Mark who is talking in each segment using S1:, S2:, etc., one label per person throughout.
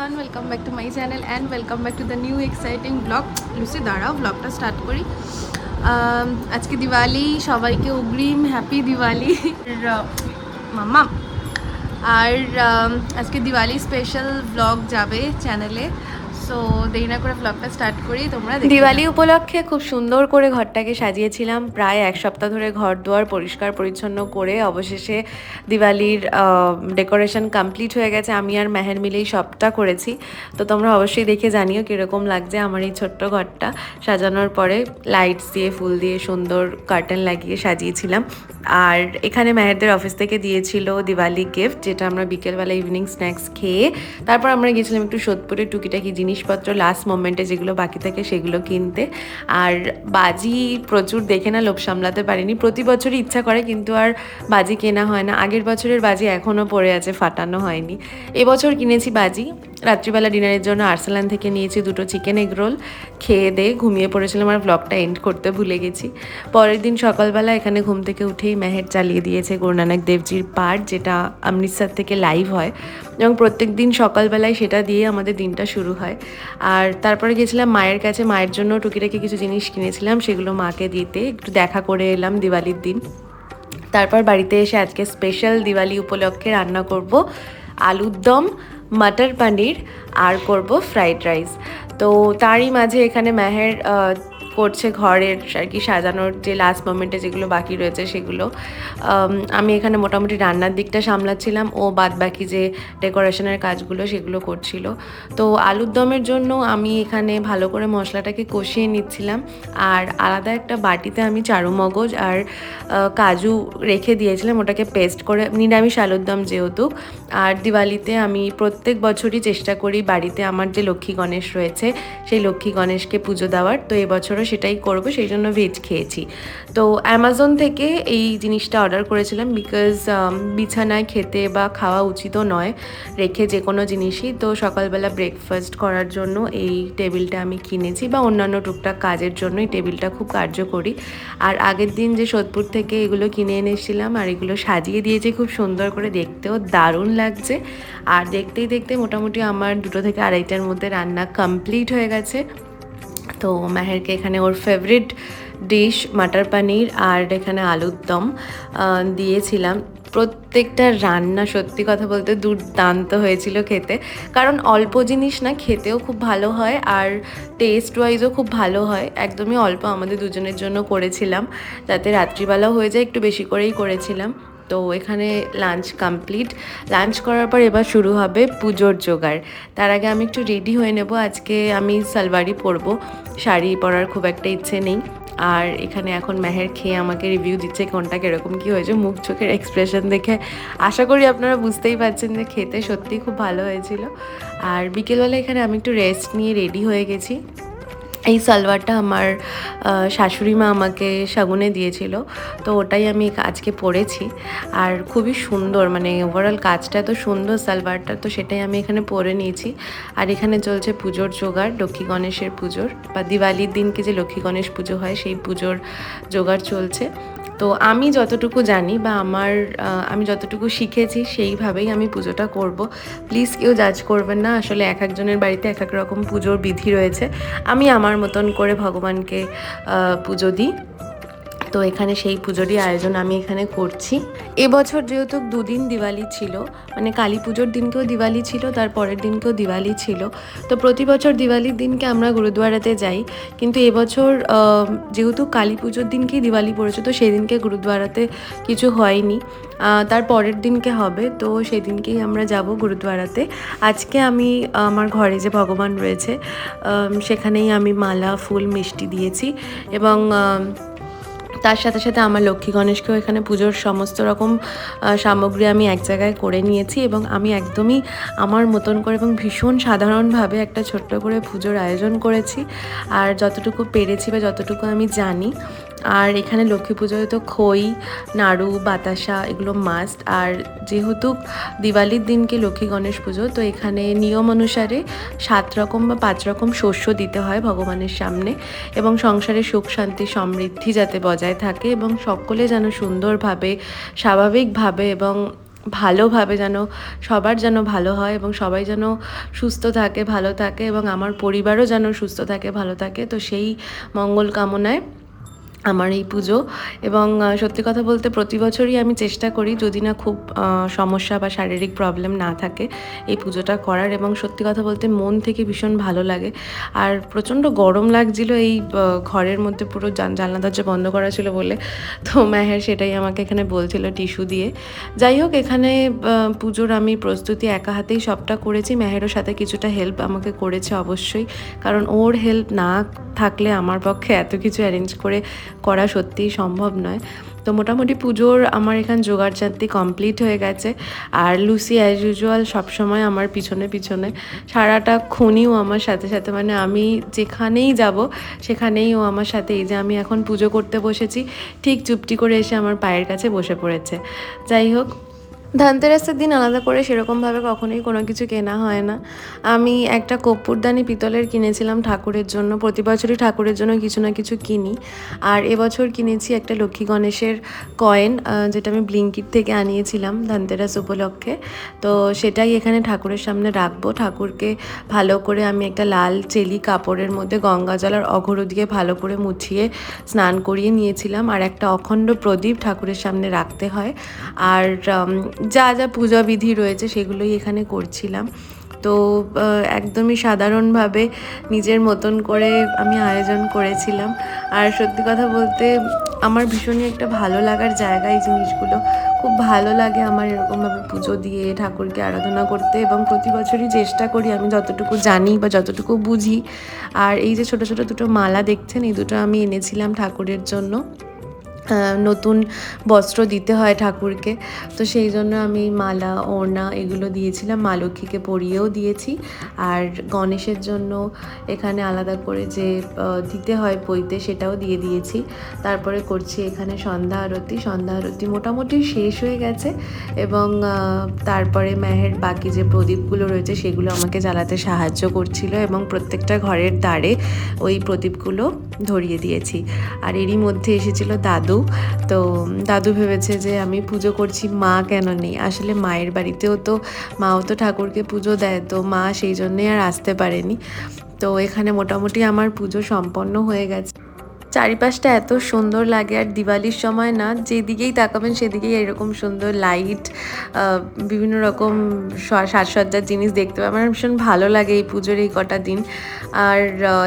S1: everyone, welcome back to my channel and welcome back to the new exciting vlog. Lucy দাঁড়াও, ব্লগটা start করি। আজকে দিওয়ালি, সবাইকে অগ্রিম হ্যাপি দিওয়ালি মাম্মা। আর আজকে দিওয়ালি স্পেশাল ব্লগ যাবে চ্যানেলে, সো দেরি না করে ব্লগটা স্টার্ট করি। তোমরা দিওয়ালি উপলক্ষে খুব সুন্দর করে ঘরটাকে সাজিয়েছিলাম। প্রায় এক সপ্তাহ ধরে ঘর দুয়ার পরিষ্কার পরিচ্ছন্ন করে অবশেষে দিওয়ালির ডেকোরেশন কমপ্লিট হয়ে গেছে। আমি আর মেহের মিলেই সবটা করেছি। তো তোমরা অবশ্যই দেখে জানিও কীরকম লাগছে আমার এই ছোট্ট ঘরটা সাজানোর পরে। লাইটস দিয়ে, ফুল দিয়ে সুন্দর কার্টেন লাগিয়ে সাজিয়েছিলাম। আর এখানে মেহেরদের অফিস থেকে দিয়েছিল দিওয়ালি গিফট, যেটা আমরা বিকেলবেলা ইভিনিং স্ন্যাক্স খেয়ে তারপর আমরা গেছিলাম একটু সোদপুরে টুকিটাকি জিনিসপত্র লাস্ট মোমেন্টে যেগুলো বাকি থাকে সেগুলো কিনতে। আর বাজি প্রচুর দেখে না লোভ সামলাতে পারিনি। প্রতি বছরই ইচ্ছা করে কিন্তু আর বাজি কেনা হয় না। আগের বছরের বাজি এখনও পড়ে আছে, ফাটানো হয়নি। এবছর কিনেছি বাজি। রাত্রিবেলা ডিনারের জন্য আর্সেলান থেকে নিয়েছি 2টো চিকেন এগ রোল। খেয়ে দিয়ে ঘুমিয়ে পড়েছিলাম আর ব্লগটা এন্ড করতে ভুলে গেছি। পরের দিন সকালবেলা এখানে ঘুম থেকে উঠেই মেহের চালিয়ে দিয়েছে গুরুনানক দেবজির পাঠ, যেটা অমৃতসর থেকে লাইভ হয় এবং প্রত্যেক দিন সকালবেলায় সেটা দিয়ে আমাদের দিনটা শুরু হয়। আর তারপরে গেছিলাম মায়ের কাছে, মায়ের জন্য টুকিটাকি কিছু জিনিস কিনেছিলাম, সেগুলো মাকে দিতে একটু দেখা করে এলাম দিওয়ালির দিন। তারপর বাড়িতে এসে আজকে স্পেশাল দিওয়ালি উপলক্ষে রান্না করব আলুর দম, মটর পনির আর করব ফ্রাইড রাইস। তো তারই মাঝে এখানে মেহের করছে ঘরের আর কি সাজানোর যে লাস্ট মোমেন্টে যেগুলো বাকি রয়েছে সেগুলো। আমি এখানে মোটামুটি রান্নার দিকটা সামলাচ্ছিলাম, ও বাদ বাকি যে ডেকোরেশনের কাজগুলো সেগুলো করছিল। তো আলুর দমের জন্য আমি এখানে ভালো করে মশলাটাকে কষিয়ে নিচ্ছিলাম। আর আলাদা একটা বাটিতে আমি চারুমগজ আর কাজু রেখে দিয়েছিলাম, ওটাকে পেস্ট করে। নিরামিষ আলুর দম যেহেতু। আর দিওয়ালিতে আমি প্রত্যেক বছরই চেষ্টা করি বাড়িতে আমার যে লক্ষ্মী গণেশ রয়েছে সেই লক্ষ্মী গণেশকে পুজো দেওয়ার। তো এবছরও সেটাই করব, সেই জন্য ভেজ খেয়েছি। তো অ্যামাজন থেকে এই জিনিসটা অর্ডার করেছিলাম, বিকজ বিছানায় খেতে বা খাওয়া উচিতও নয় রেখে যে কোনো জিনিসই। তো সকালবেলা ব্রেকফাস্ট করার জন্য এই টেবিলটা আমি কিনেছি, বা অন্যান্য টুকটাক কাজের জন্য এই টেবিলটা খুব কার্যকরী। আর আগের দিন যে সোদপুর থেকে এগুলো কিনে এনেছিলাম আর এগুলো সাজিয়ে দিয়েছি খুব সুন্দর করে, দেখতেও দারুণ লাগছে। আর দেখতেই দেখতে মোটামুটি আমার 2টো থেকে 2:30টার মধ্যে রান্না কমপ্লিট হয়ে গেছে। তো মেহেরকে এখানে ওর ফেভারিট ডিশ মটর পনির আর এখানে আলুর দম দিয়েছিলাম। প্রত্যেকটা রান্না সত্যি কথা বলতে দুর্দান্ত হয়েছিল খেতে, কারণ অল্প জিনিস না, খেতেও খুব ভালো হয় আর টেস্ট ওয়াইজও খুব ভালো হয়। একদমই অল্প আমাদের দুজনের জন্য করেছিলাম, যাতে রাত্রিবেলাও হয়ে যায়, একটু বেশি করেই করেছিলাম। তো এখানে লাঞ্চ কমপ্লিট। লাঞ্চ করার পর এবার শুরু হবে পুজোর জোগাড়। তার আগে আমি একটু রেডি হয়ে নেব। আজকে আমি সালওয়ারই পরবো, শাড়ি পরার খুব একটা ইচ্ছে নেই। আর এখানে এখন মেহের খেয়ে আমাকে রিভিউ দিচ্ছে কোনটা কীরকম কী হয়েছে। মুখ চোখের এক্সপ্রেশন দেখে আশা করি আপনারা বুঝতেই পারছেন যে খেতে সত্যিই খুব ভালো হয়েছিল। আর বিকেলবেলা এখানে আমি একটু রেস্ট নিয়ে রেডি হয়ে গেছি। এই সালোয়ারটা আমার শাশুড়ি মা আমাকে শাগুনে দিয়েছিল, তো ওটাই আমি আজকে পরেছি। আর খুবই সুন্দর, মানে ওভারঅল কাজটা এত সুন্দর সালোয়ারটা, তো সেটাই আমি এখানে পরে নিয়েছি। আর এখানে চলছে পুজোর জোগাড়, লক্ষ্মী গণেশের পুজোর, বা দিওয়ালির দিনকে যে লক্ষ্মী গণেশ পুজো হয় সেই পুজোর জোগাড় চলছে। তো আমি যতটুকু জানি বা আমি যতটুকু শিখেছি সেইভাবেই আমি পুজোটা করব। প্লিজ কেউ জাজ করবেন না, আসলে এক একজনের বাড়িতে এক এক রকম পুজোর বিধি রয়েছে। আমি আমার মতন করে ভগবানকে পুজো দিই। তো এখানে সেই পুজোরই আয়োজন আমি এখানে করছি। এবছর যেহেতু 2 দিন দিওয়ালি ছিল, মানে কালী পুজোর দিনকেও দিওয়ালি ছিল, তার পরের দিনকেও দিওয়ালি ছিল। তো প্রতি বছর দিওয়ালির দিনকে আমরা গুরুদুয়ারাতে যাই, কিন্তু এবছর যেহেতু কালী পুজোর দিনকেই দিওয়ালি পড়েছে, তো সেই দিনকে গুরুদুয়ারাতে কিছু হয়নি, তার পরের দিনকে হবে। তো সেই দিনকেই আমরা যাব গুরুদুয়ারাতে। আজকে আমি আমার ঘরে যে ভগবান রয়েছে সেখানেই আমি মালা, ফুল, মিষ্টি দিয়েছি এবং তার সাথে সাথে আমার লক্ষ্মী গণেশকেও এখানে পুজোর সমস্ত রকম সামগ্রী আমি এক জায়গায় করে নিয়েছি এবং আমি একদমই আমার মতন করে এবং ভীষণ সাধারণভাবে একটা ছোট্ট করে পুজোর আয়োজন করেছি, আর যতটুকু পেরেছি বা যতটুকু আমি জানি। আর এখানে লক্ষ্মী পুজোয় তো খই, নাড়ু, বাতাসা এগুলো মাস্ট। আর যেহেতু দিওয়ালির দিনকে লক্ষ্মী গণেশ পুজো, তো এখানে নিয়ম অনুসারে 7 রকম বা 5 রকম শস্য দিতে হয় ভগবানের সামনে, এবং সংসারে সুখ শান্তি সমৃদ্ধি যাতে বজায় থাকে এবং সকলে যেন সুন্দরভাবে, স্বাভাবিকভাবে এবং ভালোভাবে যেন সবার যেন ভালো হয় এবং সবাই যেন সুস্থ থাকে, ভালো থাকে এবং আমার পরিবারও যেন সুস্থ থাকে, ভালো থাকে। তো সেই মঙ্গল কামনায় আমার এই পুজো। এবং সত্যি কথা বলতে প্রতি বছরই আমি চেষ্টা করি, যদি না খুব সমস্যা বা শারীরিক প্রবলেম না থাকে, এই পুজোটা করার। এবং সত্যি কথা বলতে মন থেকে ভীষণ ভালো লাগে। আর প্রচণ্ড গরম লাগছিল এই ঘরের মধ্যে, পুরো জানলা দরজা বন্ধ করা ছিল বলে। তো মেহের সেটাই আমাকে এখানে বলছিল টিস্যু দিয়ে। যাই হোক, এখানে পুজোর আমি প্রস্তুতি একা হাতেই সবটা করেছি। মেহেরও সাথে কিছুটা হেল্প আমাকে করেছে অবশ্যই, কারণ ওর হেল্প না থাকলে আমার পক্ষে এত কিছু অ্যারেঞ্জ করা সত্যিই সম্ভব নয়। তো মোটামুটি পুজোর আমার এখানে জোগাড়জান্তি কমপ্লিট হয়ে গেছে। আর লুসি অ্যাজ ইউজুয়াল সবসময় আমার পিছনে পিছনে সারাটা ক্ষণিও আমার সাথে সাথে, মানে আমি যেখানেই যাব সেখানেই ও আমার সাথে। এই যে আমি এখন পুজো করতে বসেছি, ঠিক চুপটি করে এসে আমার পায়ের কাছে বসে পড়েছে। যাই হোক, ধনতেরাসের দিন আলাদা করে সেরকমভাবে কখনোই কোনো কিছু কেনা হয় না। আমি একটা কর্পূরদানি পিতলের কিনেছিলাম ঠাকুরের জন্য। প্রতি বছরই ঠাকুরের জন্য কিছু না কিছু কিনি। আর এবছর কিনেছি একটা লক্ষ্মী গণেশের কয়েন, যেটা আমি ব্লিঙ্কিট থেকে আনিয়েছিলাম ধনতেরাস উপলক্ষে। তো সেটাই এখানে ঠাকুরের সামনে রাখবো। ঠাকুরকে ভালো করে আমি একটা লাল চেলি কাপড়ের মধ্যে গঙ্গা জল আর অঘরু দিয়ে ভালো করে মুছিয়ে স্নান করিয়ে নিয়েছিলাম। আর একটা অখণ্ড প্রদীপ ঠাকুরের সামনে রাখতে হয়। আর যা যা পূজা বিধি রয়েছে সেগুলোই এখানে করছিলাম। তো একদমই সাধারণভাবে নিজের মতন করে আমি আয়োজন করেছিলাম। আর সত্যি কথা বলতে আমার ভীষণই একটা ভালো লাগার জায়গা এই জিনিসগুলো। খুব ভালো লাগে আমার এরকমভাবে পুজো দিয়ে ঠাকুরকে আরাধনা করতে। এবং প্রতি বছরই চেষ্টা করি আমি যতটুকু জানি বা যতটুকু বুঝি। আর এই যে ছোটো ছোটো দুটো মালা দেখছেন, এই দুটো আমি এনেছিলাম ঠাকুরের জন্য। নতুন বস্ত্র দিতে হয় ঠাকুরকে, তো সেই জন্য আমি মালা ওড়না এগুলো দিয়েছিলাম। মা লক্ষ্মীকে পরিয়েও দিয়েছি। আর গণেশের জন্য এখানে আলাদা করে যে দিতে হয় পইতে, সেটাও দিয়ে দিয়েছি। তারপরে করছি এখানে সন্ধ্যা আরতি। সন্ধ্যা আরতি মোটামুটি শেষ হয়ে গেছে। এবং তারপরে মেহের বাকি যে প্রদীপগুলো রয়েছে সেগুলো আমাকে জ্বালাতে সাহায্য করছিল এবং প্রত্যেকটা ঘরের দ্বারে ওই প্রদীপগুলো ধরিয়ে দিয়েছি। আর এরই মধ্যে এসেছিল দাদু। তো দাদু ভেবেছে যে আমি পুজো করছি, মা কেন নেই। আসলে মায়ের বাড়িতেও তো মাও তো ঠাকুরকে পুজো দেয়, তো মা সেই জন্যই আর আসতে পারেনি। তো এখানে মোটামুটি আমার পুজো সম্পন্ন হয়ে গেছে। চারিপাশটা এত সুন্দর লাগে। আর দিওয়ালির সময় না, যেদিকেই তাকাবেন সেদিকেই এরকম সুন্দর লাইট, বিভিন্ন রকম সাজসজ্জার জিনিস দেখতে পাই। আমার ভীষণ ভালো লাগে এই পুজোর এই কটা দিন। আর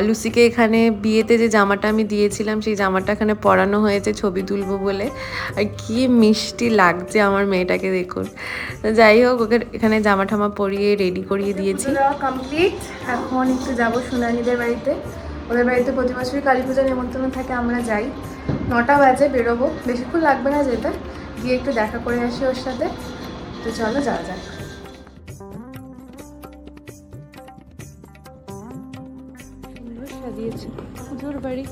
S1: লুসিকে এখানে বিয়েতে যে জামাটা আমি দিয়েছিলাম, সেই জামাটা এখানে পরানো হয়েছে ছবি তুলবো বলে। আর কি মিষ্টি লাগছে আমার মেয়েটাকে, দেখুন। যাই হোক, ওকে এখানে জামা ঠামা পরিয়ে রেডি করিয়ে দিয়েছি। কমপ্লিট। এখন একটু যাবো সোনালীদের বাড়িতে। ওদের বাড়িতে প্রতি বছরই কালী পূজার নিমন্ত্রণ থাকে, আমরা যাই। 9টা বাজে বেরোবো, বেশিক্ষণ লাগবে না যেতে। গিয়ে একটু দেখা করে আসি ওর সাথে। তো চলো যাওয়া যাক। সুন্দর সাজিয়েছে পুজোর বাড়ি।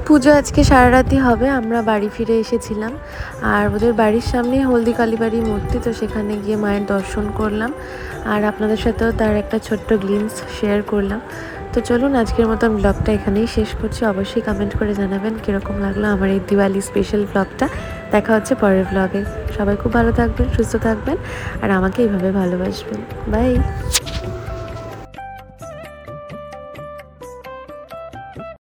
S1: পুজো আজকে সারা রাতই হবে। আমরা বাড়ি ফিরে এসেছিলাম। আর ওদের বাড়ির সামনে হলদি কালীবাড়ি মূর্তি, তো সেখানে গিয়ে মায়ের দর্শন করলাম। আর আপনাদের সাথেও তার একটা ছোট্ট গ্লিমস শেয়ার করলাম। তো চলুন, আজকের মতন ব্লগটা এখানেই শেষ করছি। অবশ্যই কমেন্ট করে জানাবেন কীরকম লাগলো আমার এই দিওয়ালি স্পেশাল ব্লগটা। দেখা হচ্ছে পরের ব্লগে। সবাই খুব ভালো থাকবেন, সুস্থ থাকবেন আর আমাকে এইভাবে ভালোবাসবেন। বাই।